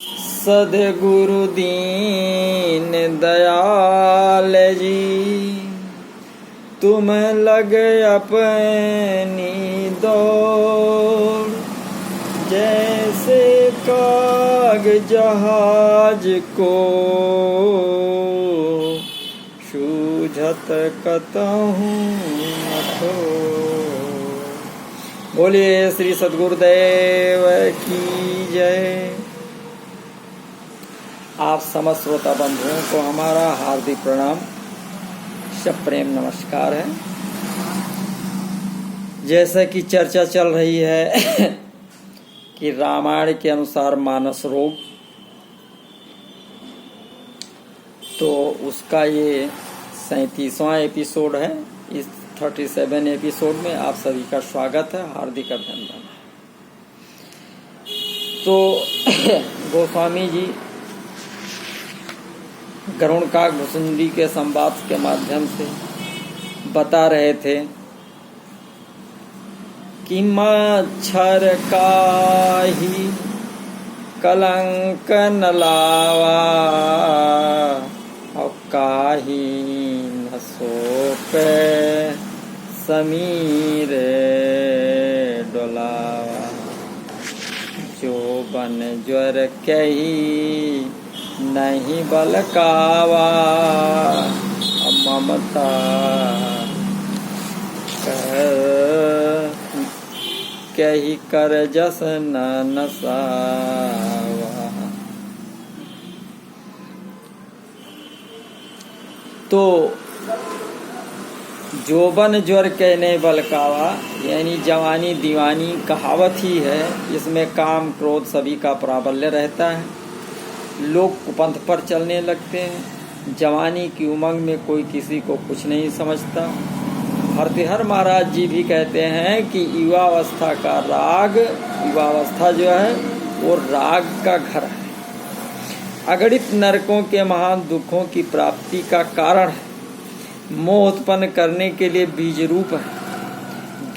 सद्गुरु दीन दयाल जी, तुम लग अपनी दौड़। जैसे काग जहाज को सूझत कतहु न ठोर। बोलिए श्री सद्गुरुदेव की जय। आप समस्त श्रोता बंधुओं को हमारा हार्दिक प्रणाम, सप्रेम नमस्कार है। जैसे कि चर्चा चल रही है कि रामायण के अनुसार मानस रोग, तो उसका ये 37वां एपिसोड है। इस 37 एपिसोड में आप सभी का स्वागत है, हार्दिक अभिनंदन है। तो गोस्वामी जी गरुड़काक भुसुंडी के संवाद के माध्यम से बता रहे थे कि मच्छर काहि कलंक न लावा और काहि न सोप समीर डोलावा। जो बन ज्वर कही नहीं बलकावा, ममता कही कर जस न नसावा। तो जोबन ज्वर कहने बलकावा, यानी जवानी दीवानी कहावत ही है। इसमें काम क्रोध सभी का प्राबल्य रहता है। लोग कुपंथ पर चलने लगते हैं। जवानी की उमंग में कोई किसी को कुछ नहीं समझता। भर्तृहरि महाराज जी भी कहते हैं कि युवावस्था का राग, युवावस्था जो है वो राग का घर है। अगणित नरकों के महान दुखों की प्राप्ति का कारण है। मोह उत्पन्न करने के लिए बीज रूप है।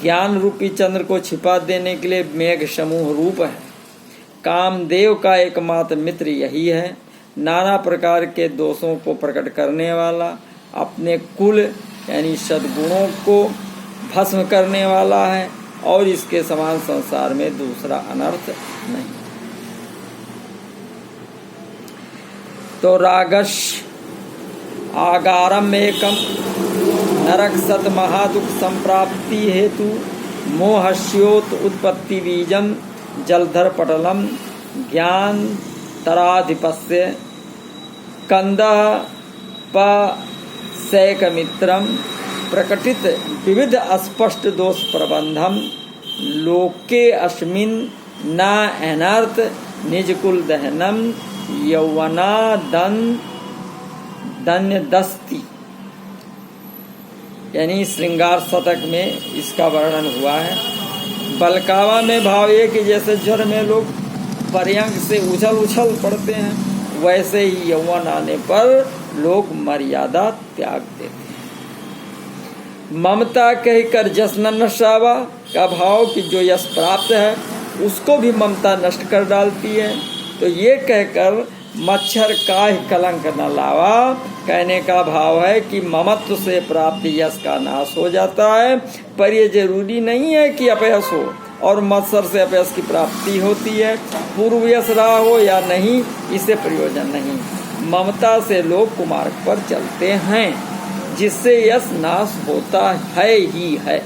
ज्ञान रूपी चंद्र को छिपा देने के लिए मेघ समूह रूप है। कामदेव का एकमात्र मित्र यही है। नाना प्रकार के दोषों को प्रकट करने वाला, अपने कुल यानी सद्गुणों को भस्म करने वाला है, और इसके समान संसार में दूसरा अनर्थ नहीं। तो रागश आगारम एकम नरक सत महादुख संप्राप्ति हेतु मोहस्योत उत्पत्ति बीजम जलधर पटलम ज्ञान तराधिपस्य कंद पैक मित्रम प्रकटित विविध अस्पष्ट दोष प्रबंधम लोके अस्मिन न अनर्थ निजकुल दहनम यौवना दन्य दस्ती। यानी श्रृंगार शतक में इसका वर्णन हुआ है। बलकावा में भाव ये कि जैसे ज्वर में लोग पर्यंक से उछल उछल पड़ते हैं, वैसे ही यौवन आने पर लोग मर्यादा त्याग देते हैं। ममता कहकर जस न नशावा का भाव कि जो यश प्राप्त है उसको भी ममता नष्ट कर डालती है। तो ये कहकर मच्छर काहे कलंक न लावा कहने का भाव है कि ममत्व से प्राप्त यश का नाश हो जाता है, पर ये जरूरी नहीं है कि अपयश हो। और मत्सर से अपयश की प्राप्ति होती है। पूर्व यश रहा हो या नहीं, इससे प्रयोजन नहीं। ममता से लोग कुमार्ग पर चलते हैं, जिससे यश नाश होता है ही है।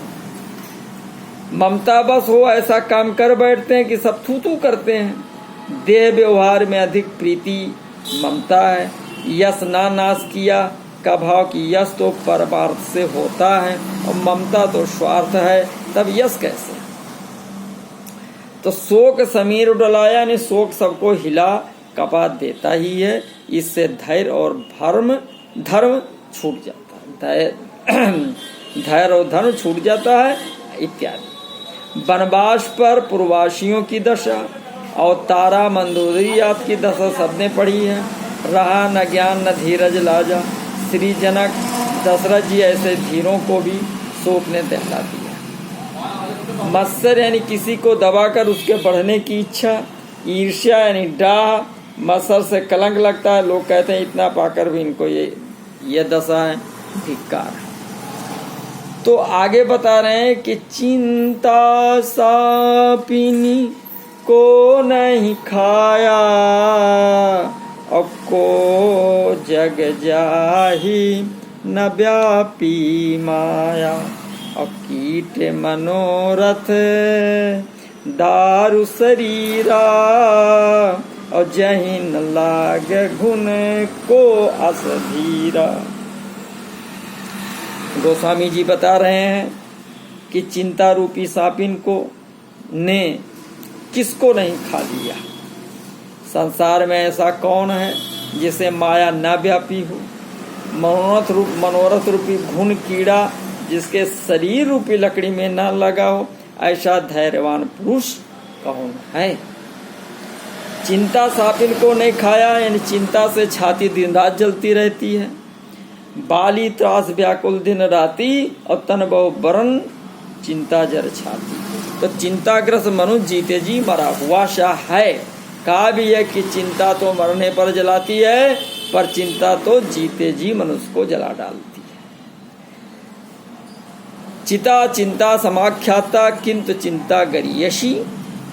ममता बस हो ऐसा काम कर बैठते हैं कि सब थू थू करते हैं। देह व्यवहार में अधिक प्रीति ममता है। यश ना नाश किया का भाव कि यश तो परमार्थ से होता है और ममता तो स्वार्थ है, तब यश कैसे? तो शोक समीर डलाया, यानी शोक सबको हिला कपा देता ही है। इससे धैर्य और धर्म छूट जाता है। धैर्य और धर्म छूट जाता है इत्यादि। वनवास पर पूर्ववासियों की दशा और तारा मंदोदरी आपकी दशा सबने पढ़ी है। रहा न ज्ञान न धीरज लाजा। श्री जनक दशरथ जी ऐसे धीरों को भी शोक ने दहला दिया। मत्सर यानी किसी को दबाकर उसके बढ़ने की इच्छा, ईर्ष्या यानी डाह, मत्सर से कलंक लगता है। लोग कहते हैं इतना पाकर भी इनको ये दशा है, धिक्कार। तो आगे बता रहे हैं कि चिंता सापिनी को नहीं खाया, और को जग जाही न व्यापी माया। और कीट मनोरथ दारु शरीरा, और जही न लाग घुन को असधीरा। गोस्वामी जी बता रहे हैं कि चिंता रूपी सापिन को ने किसको नहीं खा लिया। संसार में ऐसा कौन है जिसे माया न व्यापी हो। मनोरथ रूपी घुन कीड़ा जिसके शरीर रूपी लकड़ी में न लगा हो, ऐसा धैर्यवान पुरुष कौन है। चिंता सापिन को नहीं खाया, यानी चिंता से छाती दिन रात जलती रहती है। बाली त्रास व्याकुल दिन राती, और तन बहु बरन चिंता जर छाती। तो चिंताग्रस्त मनुष्य जीते जी मरा हुआ सा है। कहा भी है कि चिंता तो मरने पर जलाती है, पर चिंता तो जीते जी मनुष्य को जला डालती है। चिता चिंता समाख्याता किंतु चिंता गरीयसी,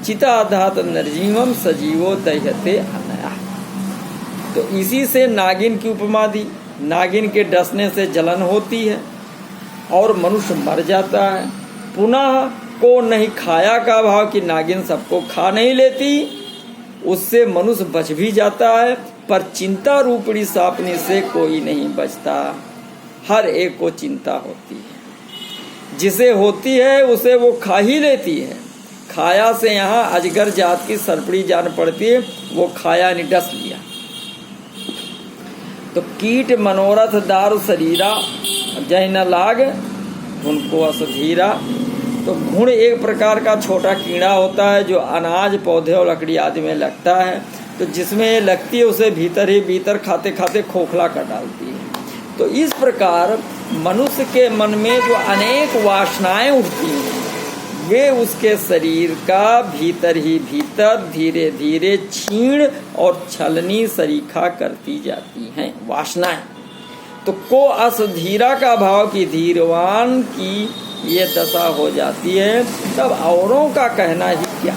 चिता धात निर्जीवम सजीवो दह्यते अनया। तो इसी से नागिन की उपमा दी। नागिन के डसने से जलन होती है और मनुष्य मर जाता है। पुनः को नहीं खाया का भाव कि नागिन सबको खा नहीं लेती, उससे मनुष्य बच भी जाता है, पर चिंता रूपड़ी सापनी से कोई नहीं बचता। हर एक को चिंता होती है, जिसे होती है उसे वो खा ही लेती है। खाया से यहाँ अजगर जात की सरपड़ी जान पड़ती है, वो खाया नहीं डस लिया। तो कीट मनोरथ दारु शरीरा, जय न लाग उनको असधीरा। तो घुण एक प्रकार का छोटा कीड़ा होता है जो अनाज पौधे और लकड़ी आदि में लगता है। तो जिसमें लगती है उसे भीतर ही भीतर खाते खाते खोखला कर डालती है। तो इस प्रकार मनुष्य के मन में जो अनेक वासनाएं उठती हैं, वे उसके शरीर का भीतर ही भीतर धीरे धीरे क्षीण और छलनी सरीखा करती जाती हैं वासनाएं। तो को असधीरा का भाव की धीरवान की ये दशा हो जाती है, तब औरों का कहना ही क्या।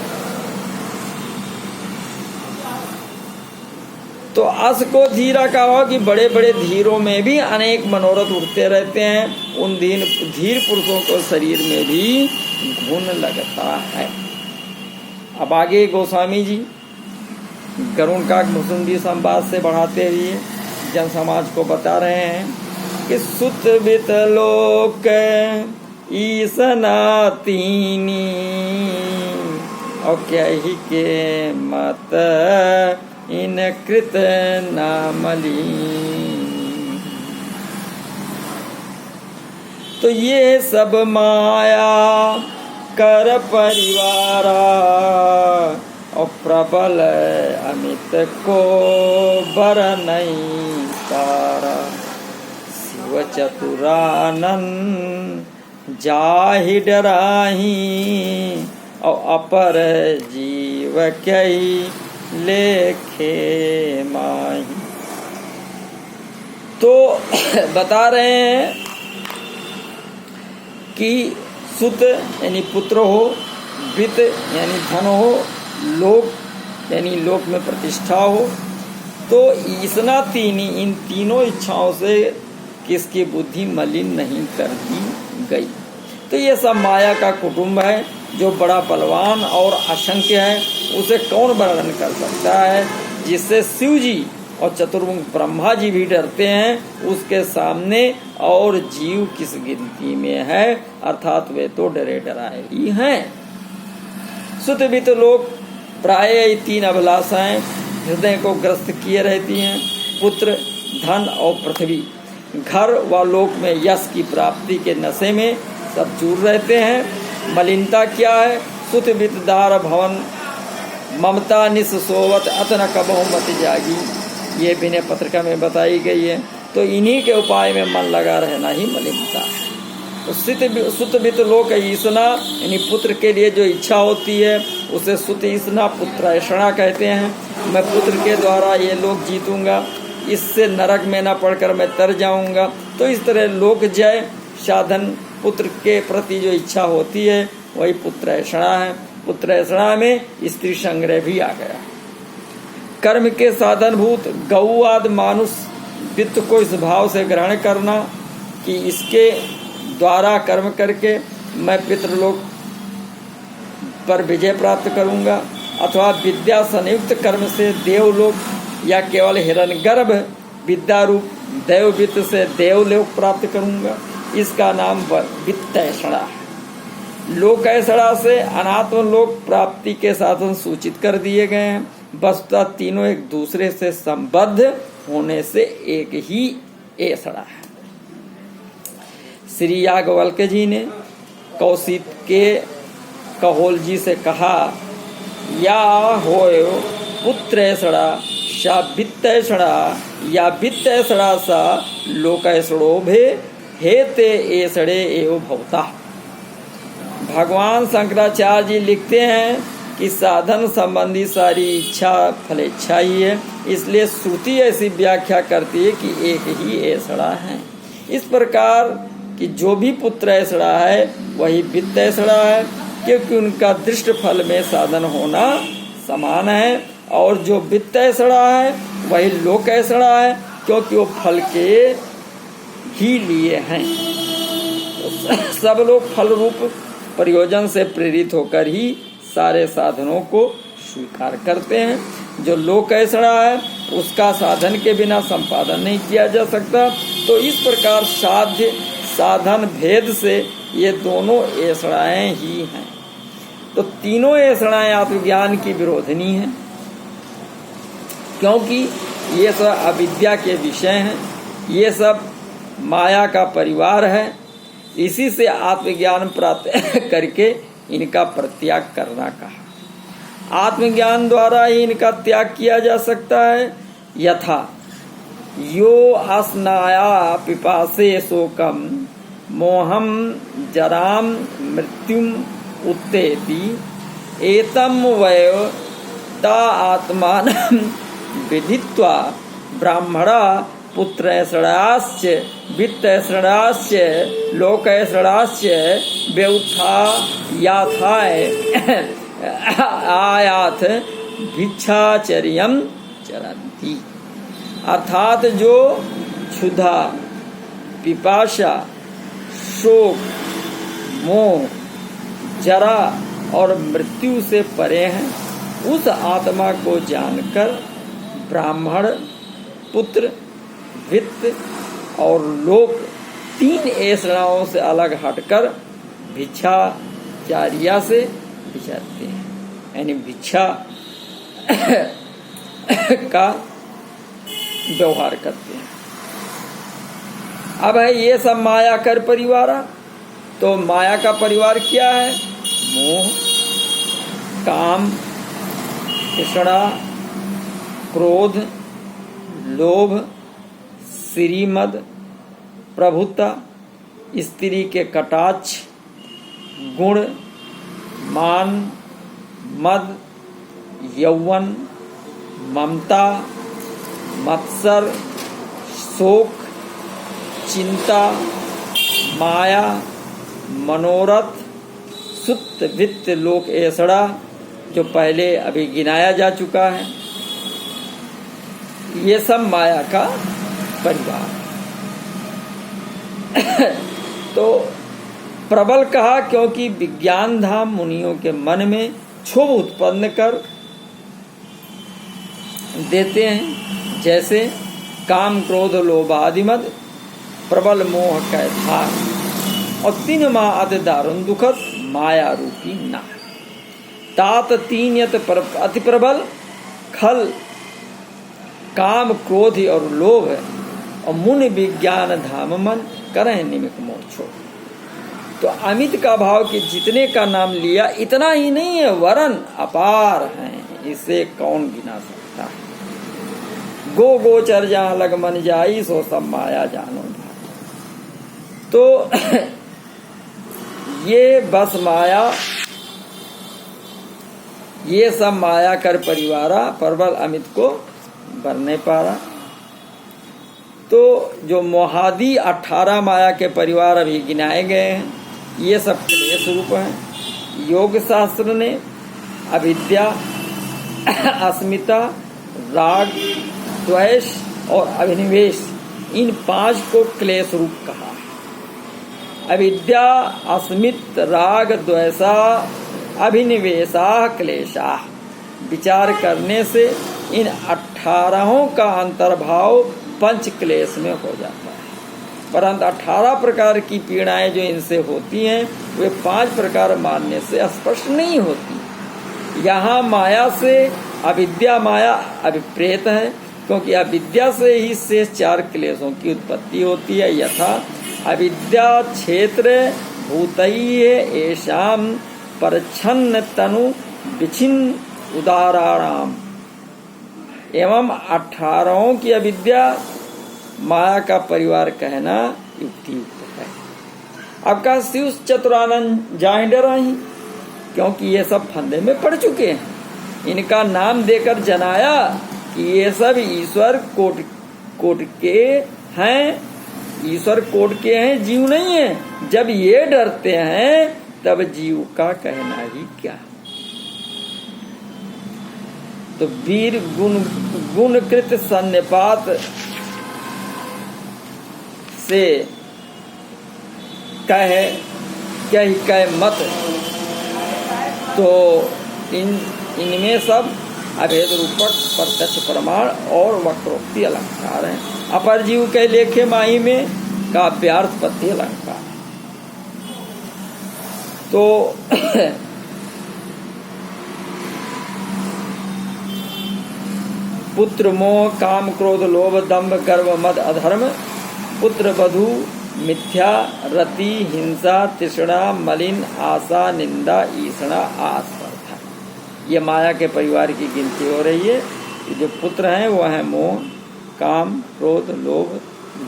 तो अस को धीरा का भाव कि बड़े बड़े धीरों में भी अनेक मनोरथ उठते रहते हैं। उन धीर पुरुषों को शरीर में भी घुन लगता है। अब आगे गोस्वामी जी गरुण का मुसुंदी संवाद से बढ़ाते हुए जन समाज को बता रहे हैं कि सुत बित लोक ईसना तीनी, और क्या ही के मत इन कृत नामली। तो ये सब माया कर परिवारा, और प्रबल अमित को बर नहीं तारा। शिव चतुरानन जाहि डराही, और अपर जीव कई लेखे माही। तो बता रहे हैं कि सुत यानी पुत्र हो, वित्त यानी धन हो, लोक यानी लोक में प्रतिष्ठा हो। तो ईसना तीनी, इन तीनों इच्छाओं से किसकी बुद्धि मलिन नहीं कर दी गई। तो ये सब माया का कुटुंब है, जो बड़ा बलवान और असंख्य है, उसे कौन वर्णन कर सकता है। जिससे शिव जी और चतुर्मुख ब्रह्मा जी भी डरते हैं, उसके सामने और जीव किस गिनती में है, अर्थात वे तो डरे डराए ही हैं। सुत वित्त लोग प्राय तीन अभिलाषाएं हृदय को ग्रस्त किए रहती हैं, पुत्र, धन और पृथ्वी। घर व लोक में यश की प्राप्ति के नशे में सब चूर रहते हैं। मलिनता क्या है? सुत वित्त दार भवन ममता निस सोवत अतन कबहु मत जागी, ये विनय पत्रिका में बताई गई है। तो इन्हीं के उपाय में मन लगा रहना ही मलिनता है। सुतवित लोक ईसना, यानी पुत्र के लिए जो इच्छा होती है उसे सुत ईसना पुत्रैषणा कहते हैं। मैं पुत्र के द्वारा ये लोक जीतूंगा, इससे नरक में न पड़कर मैं तर जाऊंगा। तो इस तरह लोक जय साधन पुत्र के प्रति जो इच्छा होती है वही पुत्रैषणा है। पुत्रैषणा में स्त्री संग्रह भी आ गया। कर्म के साधनभूत गौ आदि मानुष वित्त को इस भाव से ग्रहण करना कि इसके द्वारा कर्म करके मैं पितृलोक पर विजय प्राप्त करूंगा, अथवा विद्या संयुक्त कर्म से देवलोक या केवल हिरण्यगर्भ विद्या रूप देव वित्त से देवलोक प्राप्त करूंगा, इसका नाम वित्तैषणा है। लोकैषणा से अनात्म लोक प्राप्ति के साधन सूचित कर दिए गए हैं। वस्तुतः तीनों एक दूसरे से संबद्ध होने से एक ही ऐषणा है। श्री याज्ञवल्क्य जी ने कौशिक के कहोल जी से कहा, या होय पुत्रैषणा सा वित्तैषणा या वित्तैषणा सा लोकैषणोभे हेते ऐषणे एव भवता। भगवान शंकराचार्य जी लिखते हैं कि साधन संबंधी सारी इच्छा फलेच्छा ही है, इसलिए श्रुति ऐसी व्याख्या करती है कि एक ही ऐषणा है। इस प्रकार कि जो भी पुत्रैषणा है वही वित्तैषणा है, क्योंकि उनका दृष्ट फल में साधन होना समान है, और जो वित्तैषणा है वही लोकैषणा है, क्योंकि वो फल के ही लिए हैं। तो सब लोग फल रूप प्रयोजन से प्रेरित होकर ही सारे साधनों को स्वीकार करते हैं। जो लोकैषणा है उसका साधन के बिना संपादन नहीं किया जा सकता। तो इस प्रकार साध्य साधन भेद से ये दोनों ऐषणाएं ही हैं। तो तीनों ऐषणाएं आत्मज्ञान की विरोधिनी हैं, क्योंकि ये सब अविद्या के विषय हैं, ये सब माया का परिवार है। इसी से आत्मज्ञान प्राप्त करके इनका परित्याग करना कहा। आत्मज्ञान द्वारा ही इनका त्याग किया जा सकता है। यथा यो अस्नाया पिपासे शोकम मोहम जराम मृत्युम उत्तेति एतम वै ता आत्मानं विदित्वा ब्राह्मणा पुत्रैषणाश्च वित्तैषणाश्च लोकैषणाश्च व्युत्थायाथाय आयाथ भिक्षाचर्यं चरन्ति। अर्थात जो क्षुधा पिपाशा शोक मोह जरा और मृत्यु से परे हैं, उस आत्मा को जानकर ब्राह्मण पुत्र वित्त और लोक तीन ऐषणाओं से अलग हटकर भिक्षाचार्या से विचरते हैं, यानी भिक्षा का व्यवहार करते हैं। अब है ये सब माया कर परिवार। तो माया का परिवार क्या है? मोह, काम, तृष्णा, क्रोध, लोभ, श्रीमद, प्रभुता, स्त्री के कटाक्ष, गुण, मान, मद, यौवन, ममता, मत्सर, शोक, चिंता, माया, मनोरथ, सुत वित्त लोक ऐषणा, जो पहले अभी गिनाया जा चुका है। ये सब माया का परिवार। तो प्रबल कहा क्योंकि विज्ञान धाम मुनियों के मन में क्षोभ उत्पन्न कर देते हैं, जैसे काम क्रोध लोभ आदि मद प्रबल मोह का धार, और तीन माह अति दारुण दुखद माया रूपी ना तात तीन यत अति प्रबल खल काम क्रोध और लोभ है, और मुनि विज्ञान धाम मन करें निमित्त मोक्षो। तो अमित का भाव कि जितने का नाम लिया इतना ही नहीं है, वरन अपार हैं, इसे कौन गिना सकता है। गो गोचर जहाँ लग मन जाई सो सब माया जानो भाई। तो ये बस माया, ये सब माया कर परिवारा, परबल अमित को बर नहीं पा रहा। तो जो मोहादी 18 माया के परिवार अभी गिनाए गए हैं, ये सब क्लेश रूप हैं। योग शास्त्र ने अविद्या, अस्मिता, राग, द्वेष और अभिनिवेश, इन 5 को क्लेश रूप कहा है। अविद्या, अस्मित, राग, द्वेषा, अभिनिवेशा क्लेशा, विचार करने से इन 18 का अंतर्भाव पंच क्लेश में हो जाता है। परंतु 18 प्रकार की पीड़ाएं जो इनसे होती हैं, वे 5 प्रकार मानने से स्पष्ट नहीं होती। यहाँ माया से अविद्या माया अभिप्रेत है, क्योंकि अविद्या से ही शेष 4 क्लेशों की उत्पत्ति होती है। यथा अविद्या क्षेत्र भूतैः येषां परच्छन्न तनु विच्छिन्न उदाराणाम, एवं 18 की अविद्या माया का परिवार कहना युक्तियुक्त है। अब का शिव चतुरानंद जाए डरा ही, क्योंकि ये सब फंदे में पड़ चुके हैं। इनका नाम देकर जनाया कि ये सब ईश्वर कोट के हैं, ईश्वर कोट के हैं, जीव नहीं है। जब ये डरते हैं तब जीव का कहना ही क्या। तो वीर गुणकृत सन्निपात से कह मत, तो इनमें सब अभेद रूपक प्रत्यक्ष प्रमाण और वक्रोक्ति अलंकार हैं। अपर जीव के लेखे माही में काव्यार्थ पद्य अलंकार। तो पुत्र मोह काम क्रोध लोभ दंभ गर्व मद अधर्म, पुत्र वधू मिथ्या रति हिंसा तृष्णा मलिन आशा निंदा ईषणा आस्पर्धा, ये माया के परिवार की गिनती हो रही है। जो पुत्र हैं वो हैं मोह, काम, क्रोध, लोभ,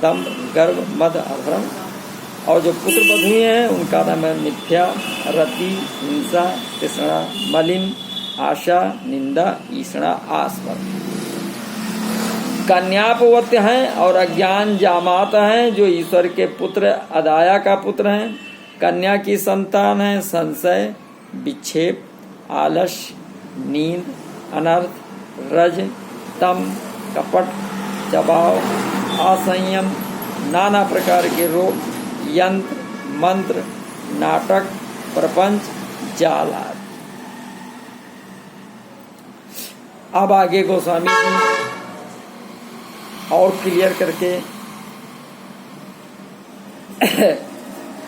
दंभ, गर्व, मद, अधर्म। और जो पुत्र वधुएं हैं उनका नाम है मिथ्या, रति, हिंसा, तृष्णा, मलिन, आशा, निंदा, ईषणा, आस्पर्धा। कन्यापवत्य हैं और अज्ञान जामात हैं, जो ईश्वर के पुत्र अदाया का पुत्र हैं। कन्या की संतान है संशय, विक्षेप, आलस्य, नींद, अनर्थ, रज, तम, कपट, चबाव, असंयम, नाना प्रकार के रोग, यंत्र, मंत्र, नाटक, प्रपंच, जाल आदि। अब आगे गोस्वामी जी और क्लियर करके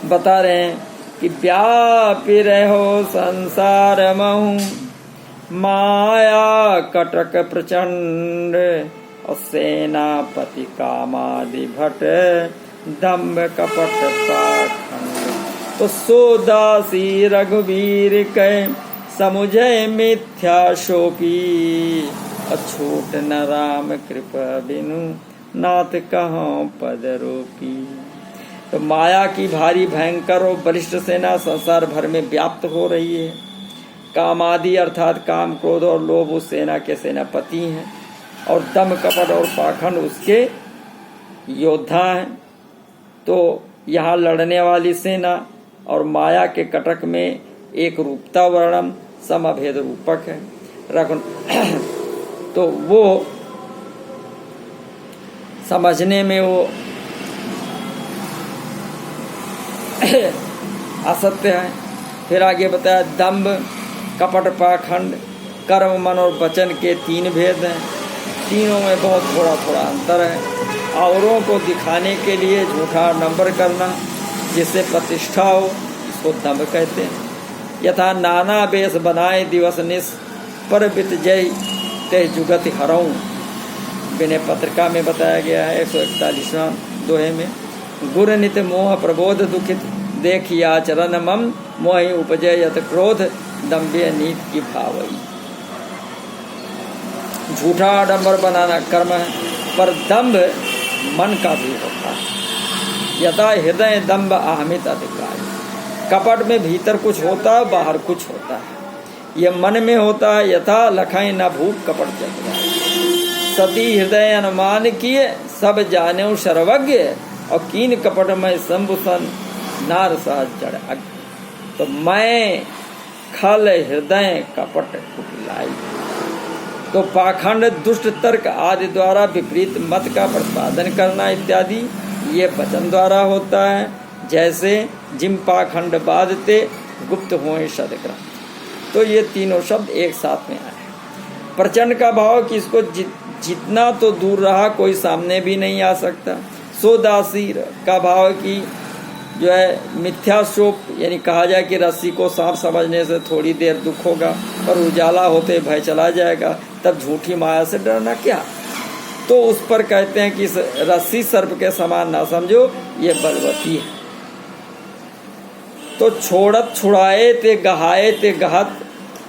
बता रहे हैं कि व्यापी रहो संसार महु माया कटक प्रचंड, और सेनापति कामादि भट दम्भ कपट पाखंड। तो सोदासी रघुवीर कै समुझय मिथ्या शोपी, अछूट न राम कृपा बिनु नाथ कहाँ पद रोपी। तो माया की भारी भयंकर और बलिष्ठ सेना संसार भर में व्याप्त हो रही है। कामादि अर्थात काम क्रोध और लोभ उस सेना के सेनापति हैं, और दम कपट और पाखंड उसके योद्धा हैं। तो यहाँ लड़ने वाली सेना और माया के कटक में एक रूपता वर्णन समअभेद रूपक है। तो वो समझने में वो असत्य है। फिर आगे बताया दंभ कपट पाखंड कर्म मन और वचन के 3 भेद हैं। तीनों में बहुत थोड़ा थोड़ा अंतर है। औरों को दिखाने के लिए झूठा नंबर करना जिससे प्रतिष्ठा हो, इसको दंभ कहते हैं। यथा नाना बेस बनाए दिवस निस पर बित जय ते जुगत हरऊं, विनय पत्रिका में बताया गया है 141वां दोहे में। गुर नित मोह प्रबोध दुखित देखी आचरण मम, मोहि उपजय यत क्रोध दम्भे नीत की भावई। झूठा आडंबर बनाना कर्म है, पर दंभ मन का भी होता है। यथा हृदय दंभ अहमित अधिकारी। कपट में भीतर कुछ होता है, बाहर कुछ होता है। ये मन में होता है, यथा लखाई न भूख कपट जग जाए। सती हृदय अनुमान किए, सब जाने सर्वज्ञ, और कीन कपट में शंभुसन नार सहज जड़ अज्ञ। तो मैं खल हृदय कपट कुटिलाई। तो पाखंड, दुष्ट तर्क आदि द्वारा विपरीत मत का प्रतिपादन करना इत्यादि ये वचन द्वारा होता है। जैसे जिम पाखंड बाधते गुप्त होए सदग्रंथ। तो ये तीनों शब्द एक साथ में आए। प्रचंड का भाव कि इसको जितना तो दूर रहा कोई सामने भी नहीं आ सकता। सोदासीर का भाव कि जो है मिथ्या शोप, यानी कहा जाए कि रस्सी को सांप समझने से थोड़ी देर दुख होगा और उजाला होते भय चला जाएगा, तब झूठी माया से डरना क्या। तो उस पर कहते हैं कि रस्सी सर्प के समान ना समझो, ये बलवती है। तो छोड़त छुड़ाए ते गहाए ते गहत,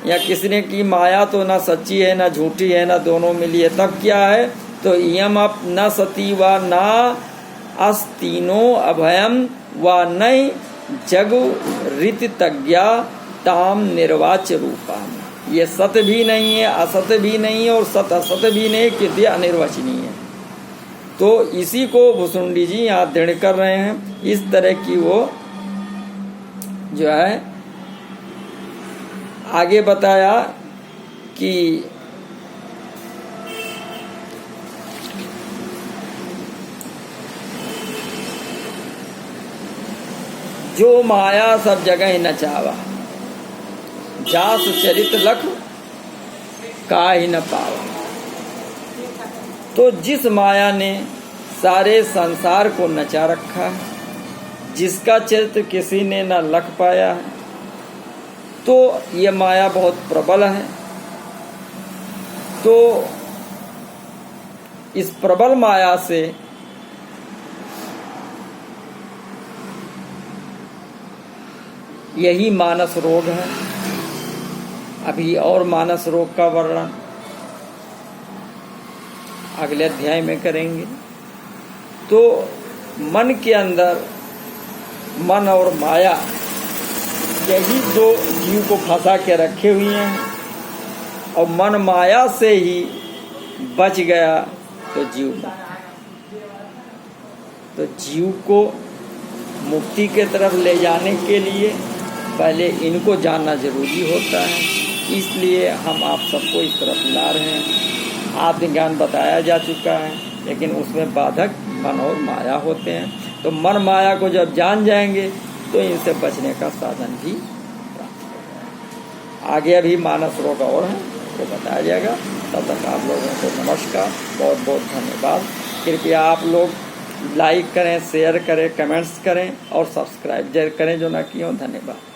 या किसी ने की माया तो ना सच्ची है ना झूठी है ना दोनों मिली है, तब क्या है। तो यम अप न सती व ना अस्तीनो अभयम व नई जगु रीति तज्ञा ताम निर्वाच्य रूपा। ये सत्य भी नहीं है, असत्य भी नहीं है, और सत असत्य भी नहीं, कृत्य अनिर्वचनीय है। तो इसी को भुसुंडी जी यहाँ दृढ़ कर रहे हैं। इस तरह की वो जो है आगे बताया कि जो माया सब जगह न चावा, जास चरित लख का ही न पावा। तो जिस माया ने सारे संसार को नचा रखा है, जिसका चरित्र किसी ने न लख पाया है, तो ये माया बहुत प्रबल है। तो इस प्रबल माया से यही मानस रोग है। अभी और मानस रोग का वर्णन अगले अध्याय में करेंगे। तो मन के अंदर मन और माया यही दो जीव को फंसा के रखे हुए हैं, और मन माया से ही बच गया तो जीव मुक्त। तो जीव को मुक्ति के तरफ ले जाने के लिए पहले इनको जानना जरूरी होता है। इसलिए हम आप सबको इस तरफ ला रहे हैं। आत्मज्ञान बताया जा चुका है, लेकिन उसमें बाधक मन और माया होते हैं। तो मन माया को जब जान जाएंगे तो इनसे बचने का साधन भी प्राप्त होगा। आगे अभी मानस रोग और है, वो बताया जाएगा। तब तक आप लोगों को नमस्कार, बहुत बहुत धन्यवाद। कृपया आप लोग लाइक करें, शेयर करें, कमेंट्स करें और सब्सक्राइब जरूर करें जो ना किए। धन्यवाद।